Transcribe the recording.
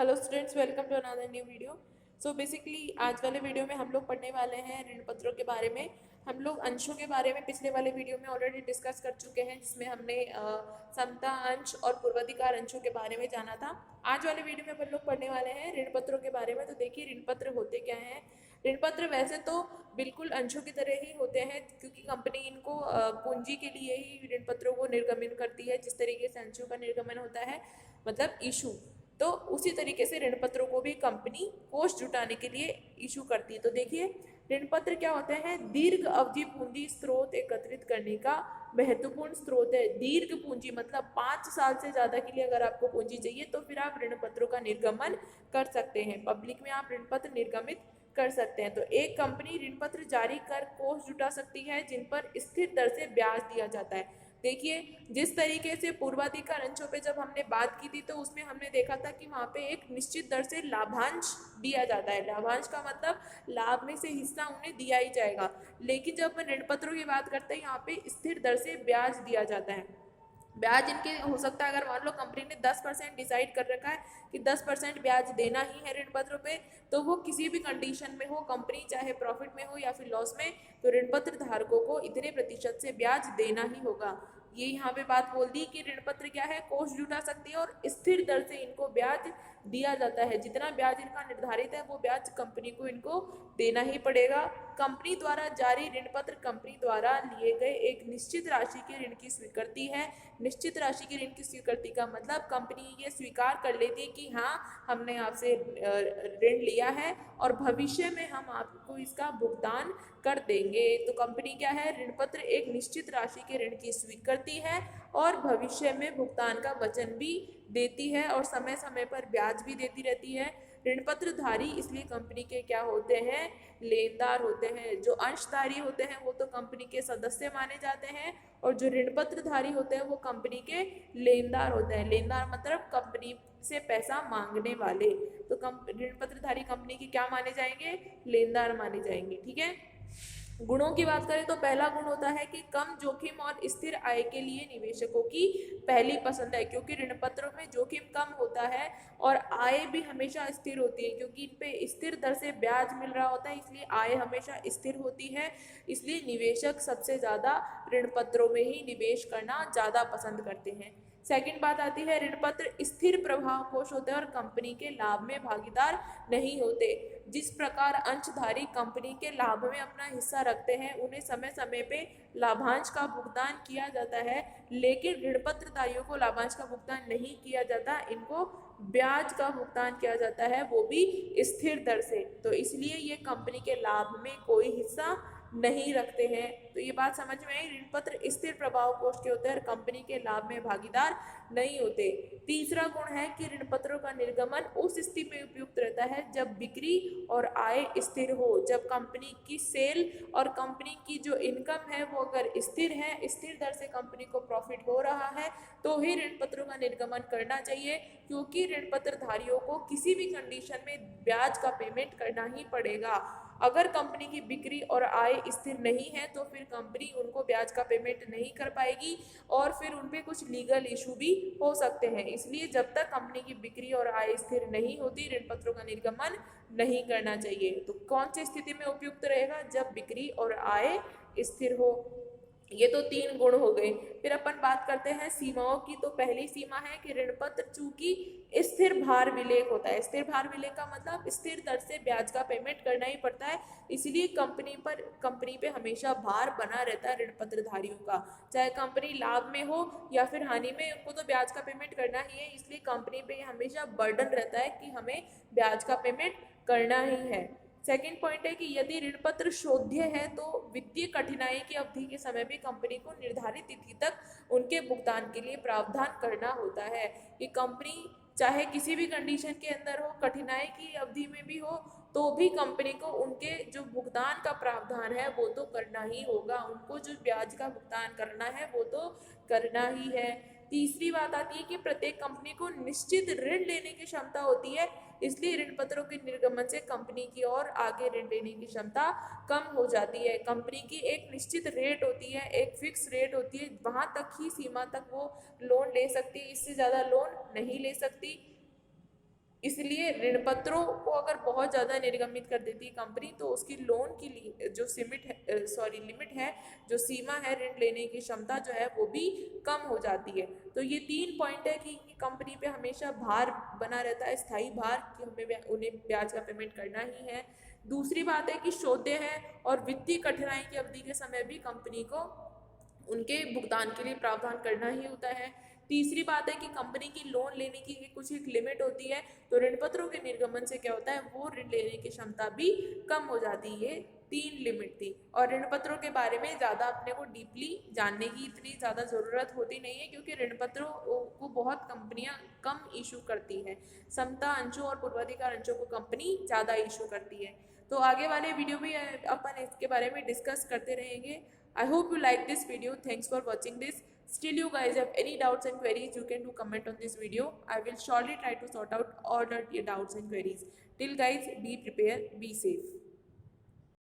Hello students, welcome to another new video. So basically आज वाले video में हम लोग पढ़ने वाले हैं ऋण पत्रों के बारे में। हम लोग अंशों के बारे में पिछले वाले वीडियो में ऑलरेडी डिस्कस कर चुके हैं, जिसमें हमने समता अंश और पूर्वाधिकार अंशों के बारे में जाना था। आज वाले वीडियो में अपन लोग पढ़ने वाले हैं ऋण पत्रों के बारे में। तो देखिए, ऋण पत्र होते क्या हैं। ऋण पत्र वैसे तो बिल्कुल अंशों की तरह ही होते हैं, क्योंकि कंपनी इनको पूंजी के लिए ही ऋण पत्रों को निर्गमित करती है, जिस तरीके से अंशों का निर्गमन होता है, मतलब इशू। तो उसी तरीके से ऋण पत्रों को भी कंपनी कोष जुटाने के लिए इशू करती है। तो देखिए, ऋण पत्र क्या होते हैं? दीर्घ अवधि पूंजी स्रोत एकत्रित करने का महत्वपूर्ण स्रोत है। दीर्घ पूंजी मतलब 5 साल से ज्यादा के लिए अगर आपको पूंजी चाहिए तो फिर आप ऋण पत्रों का निर्गमन कर सकते हैं। पब्लिक में आप ऋण पत्र निर्गमित कर सकते हैं। तो एक कंपनी ऋण पत्र जारी कर कोष जुटा सकती है, जिन पर स्थिर दर से ब्याज दिया जाता है। देखिए, जिस तरीके से पूर्वाधिकार अंशों पे जब हमने बात की थी, तो उसमें हमने देखा था कि वहां पे एक निश्चित दर से लाभांश दिया जाता है। लाभांश का मतलब लाभ में से हिस्सा उन्हें दिया ही जाएगा। लेकिन जब अपन ऋण पत्रों की बात करते हैं, यहाँ पे स्थिर दर से ब्याज दिया जाता है। ब्याज इनके हो सकता है, अगर मान लो कंपनी ने 10% डिसाइड कर रखा है कि 10% ब्याज देना ही है ऋण पत्रों पे, तो वो किसी भी कंडीशन में हो, कंपनी चाहे प्रॉफिट में हो या फिर लॉस में, तो ऋण पत्र धारकों को इतने प्रतिशत से ब्याज देना ही होगा। ये यहाँ पे बात बोल दी कि ऋण पत्र क्या है, कोष जुटा सकती है और स्थिर दर से इनको ब्याज दिया जाता है। जितना ब्याज इनका निर्धारित है वो ब्याज कंपनी को इनको देना ही पड़ेगा। कंपनी द्वारा जारी ऋण पत्र कंपनी द्वारा लिए गए एक निश्चित राशि के ऋण की स्वीकृति है। निश्चित राशि के ऋण की स्वीकृति का मतलब कंपनी ये स्वीकार कर लेती है कि हाँ, हमने आपसे ऋण लिया है और भविष्य में हम आपको इसका भुगतान कर देंगे। तो कंपनी क्या है? ऋण पत्र एक निश्चित राशि के ऋण की स्वीकृति है और भविष्य में भुगतान का वचन भी देती है और समय समय पर ब्याज भी देती रहती है। ऋण पत्रधारी इसलिए कंपनी के क्या होते हैं? लेनदार होते हैं। जो अंशधारी होते हैं वो तो कंपनी के सदस्य माने जाते हैं, और जो ऋण पत्रधारी होते हैं वो कंपनी के लेनदार होते हैं। लेनदार मतलब कंपनी से पैसा मांगने वाले। तो ऋण पत्रधारी कंपनी के क्या माने जाएंगे? लेनदार माने जाएंगे। ठीक है। गुणों की बात करें तो पहला गुण होता है कि कम जोखिम और स्थिर आय के लिए निवेशकों की पहली पसंद है, क्योंकि ऋण पत्रों में जोखिम कम होता है और आय भी हमेशा स्थिर होती है, क्योंकि इन पे स्थिर दर से ब्याज मिल रहा होता है, इसलिए आय हमेशा स्थिर होती है। इसलिए निवेशक सबसे ज्यादा ऋण पत्रों में ही निवेश करना ज्यादा पसंद करते हैं। सेकंड बात आती है, ऋण पत्र स्थिर प्रभाव कोष होते हैं और कंपनी के लाभ में भागीदार नहीं होते। जिस प्रकार अंशधारी कंपनी के लाभ में अपना हिस्सा रखते हैं, उन्हें समय समय पे लाभांश का भुगतान किया जाता है, लेकिन ऋण पत्रधारियों को लाभांश का भुगतान नहीं किया जाता। इनको ब्याज का भुगतान किया जाता है, वो भी स्थिर दर से। तो इसलिए ये कंपनी के लाभ में कोई हिस्सा नहीं रखते हैं। तो ये बात समझ में आई। ऋण पत्र स्थिर प्रभाव कोष के होते हैं और कंपनी के लाभ में भागीदार नहीं होते। तीसरा गुण है कि ऋण पत्रों का निर्गमन उस स्थिति में उपयुक्त रहता है जब बिक्री और आय स्थिर हो। जब कंपनी की सेल और कंपनी की जो इनकम है वो अगर स्थिर है, स्थिर दर से कंपनी को प्रॉफिट हो रहा है, तो ही ऋण पत्रों का निर्गमन करना चाहिए, क्योंकि ऋण पत्रधारियों को किसी भी कंडीशन में ब्याज का पेमेंट करना ही पड़ेगा। अगर कंपनी की बिक्री और आय स्थिर नहीं है तो फिर कंपनी उनको ब्याज का पेमेंट नहीं कर पाएगी और फिर उनपे कुछ लीगल इशू भी हो सकते हैं। इसलिए जब तक कंपनी की बिक्री और आय स्थिर नहीं होती, ऋण पत्रों का निर्गमन नहीं करना चाहिए। तो कौन सी स्थिति में उपयुक्त रहेगा? जब बिक्री और आय स्थिर हो। ये तो 3 गुण हो गए। फिर अपन बात करते हैं सीमाओं की। तो पहली सीमा है कि ऋण पत्र चूंकि स्थिर भार विलेख होता है। स्थिर भार विलेख का मतलब स्थिर दर से ब्याज का पेमेंट करना ही पड़ता है, इसलिए कंपनी पे हमेशा भार बना रहता है ऋण पत्रधारियों का। चाहे कंपनी लाभ में हो या फिर हानि में, उनको तो ब्याज का पेमेंट करना ही है। इसलिए कंपनी पे हमेशा बर्डन रहता है कि हमें ब्याज का पेमेंट करना ही है। सेकेंड पॉइंट है कि यदि ऋण पत्र शोध्य है तो वित्तीय कठिनाई की अवधि के समय भी कंपनी को निर्धारित तिथि तक उनके भुगतान के लिए प्रावधान करना होता है। कि कंपनी चाहे किसी भी कंडीशन के अंदर हो, कठिनाई की अवधि में भी हो, तो भी कंपनी को उनके जो भुगतान का प्रावधान है वो तो करना ही होगा। उनको जो ब्याज का भुगतान करना है वो तो करना ही है। तीसरी बात आती है कि प्रत्येक कंपनी को निश्चित ऋण लेने की क्षमता होती है, इसलिए ऋण पत्रों के निर्गमन से कंपनी की और आगे ऋण लेने की क्षमता कम हो जाती है। कंपनी की एक निश्चित रेट होती है, एक फिक्स रेट होती है, वहां तक ही सीमा तक वो लोन ले सकती है, इससे ज्यादा लोन नहीं ले सकती। इसलिए ऋण पत्रों को अगर बहुत ज़्यादा निर्गमित कर देती है कंपनी तो उसकी लोन की जो लिमिट है, जो सीमा है ऋण लेने की क्षमता जो है वो भी कम हो जाती है। तो ये 3 पॉइंट है कि कंपनी पे हमेशा भार बना रहता है, स्थायी भार, कि हमें उन्हें ब्याज का पेमेंट करना ही है। दूसरी बात है कि सौदे हैं और वित्तीय कठिनाई की अवधि के समय भी कंपनी को उनके भुगतान के लिए प्रावधान करना ही होता है। तीसरी बात है कि कंपनी की लोन लेने की कुछ एक लिमिट होती है, तो ऋण पत्रों के निर्गमन से क्या होता है, वो ऋण लेने की क्षमता भी कम हो जाती है। 3 लिमिट थी। और ऋण पत्रों के बारे में ज़्यादा अपने को डीपली जानने की इतनी ज़्यादा ज़रूरत होती नहीं है, क्योंकि ऋण पत्रों को बहुत कंपनियां कम इशू करती हैं। समता अंशों और पूर्वाधिकार अंशों को कंपनी ज़्यादा इशू करती है। तो आगे वाले वीडियो में अपन इसके बारे में डिस्कस करते रहेंगे। I hope you like this video. Thanks for watching this. Still you guys have any doubts and queries, you can do comment on this video. I will surely try to sort out all your doubts and queries. Till guys, be prepared, be safe.